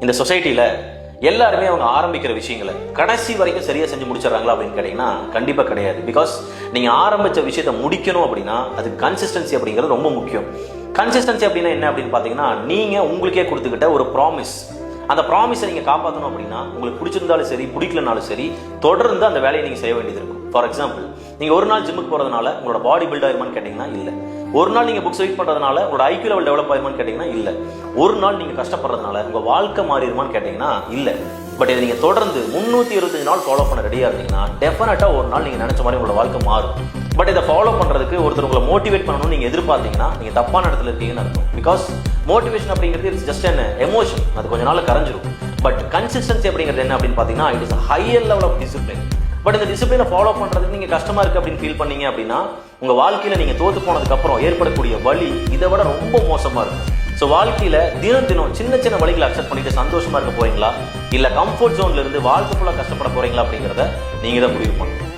இந்த சொசைட்டில எல்லாருமே அவங்க ஆரம்பிக்கிற விஷயங்களை கடைசி வரைக்கும் சரியா செஞ்சு முடிச்சிடறாங்களா அப்படின்னு கேட்டீங்கன்னா கண்டிப்பா கிடையாது. பிகாஸ் நீங்க ஆரம்பிச்ச விஷயத்த முடிக்கணும் அப்படின்னா அது கன்சிஸ்டன்சி அப்படிங்கிறது ரொம்ப முக்கியம். கன்சிஸ்டன்சி அப்படின்னா என்ன அப்படின்னு பாத்தீங்கன்னா, நீங்க உங்களுக்கே கொடுத்துக்கிட்ட ஒரு ப்ராமிஸ், அந்த ப்ராமிஸை நீங்க காப்பாற்றணும் அப்படின்னா உங்களுக்கு பிடிச்சிருந்தாலும் சரி பிடிக்கலனாலும் சரி தொடர்ந்து அந்த வேலையை நீங்க செய்ய வேண்டியது இருக்கும். ஃபார் எக்ஸாம்பிள், நீங்க ஒரு நாள் ஜிம்முக்கு போறதுனால உங்களோட பாடி பில்ட் ஆயிருமான்னு கேட்டீங்கன்னா இல்ல. ஒரு நாள் நீங்க புக்ஸ் ரீட் பண்றதுனால உங்களோட ஐக்யூ லெவல் டெவலப் ஆயிருமான்னு கேட்டீங்கன்னா இல்ல. ஒரு நாள் நீங்க கஷ்டப்படுறதுனால உங்க வாழ்க்கை மாறிடுமான்னு கேட்டீங்கன்னா இல்ல. பட் இதை நீங்க தொடர்ந்து 325 நாள் ஃபாலோ பண்ண ரெடியா இருந்தீங்கன்னா டெஃபினட்டா ஒரு நாள் நீங்க நினைச்ச மாதிரி உங்களோட வாழ்க்கை மாறும். பட் இதை ஃபாலோ பண்றதுக்கு ஒருத்தர் உங்களை மோட்டிவேட் பண்ணணும்னு நீங்க எதிர்பார்த்தீங்கன்னா நீங்க தப்பான இடத்துல இருக்கீங்கன்னு அர்த்தம். பிகாஸ் மோட்டிவேஷன் அப்படிங்கிறது இட்ஸ் ஜஸ்ட் an எமோஷன், அது கொஞ்ச நாள் கரைஞ்சிரும். பட் கன்சிஸ்டன்சி அப்படிங்கிறது என்ன அப்படின்னு பாத்தீங்கன்னா it is higher level of discipline. But இந்த டிசிப்ளினை ஃபாலோ பண்றதுக்கு நீங்க கஷ்டமா இருக்கு அப்படின்னு ஃபீல் பண்ணீங்க அப்படின்னா உங்க வாழ்க்கையில நீங்க தோத்து போனதுக்கு அப்புறம் ஏற்படக்கூடிய வலி இதை விட ரொம்ப மோசமா இருக்கும். ஸோ வாழ்க்கையில தினம் தினம் சின்ன சின்ன வழிகளை அக்செப்ட் பண்ணிட்டு சந்தோஷமா இருக்க போறீங்களா, இல்ல கம்ஃபர்ட் ஜோன்ல இருந்து வாழ்க்கை ஃபுல்லா கஷ்டப்பட போறீங்களா அப்படிங்கிறத நீங்க தான் முடிவு பண்ணணும்.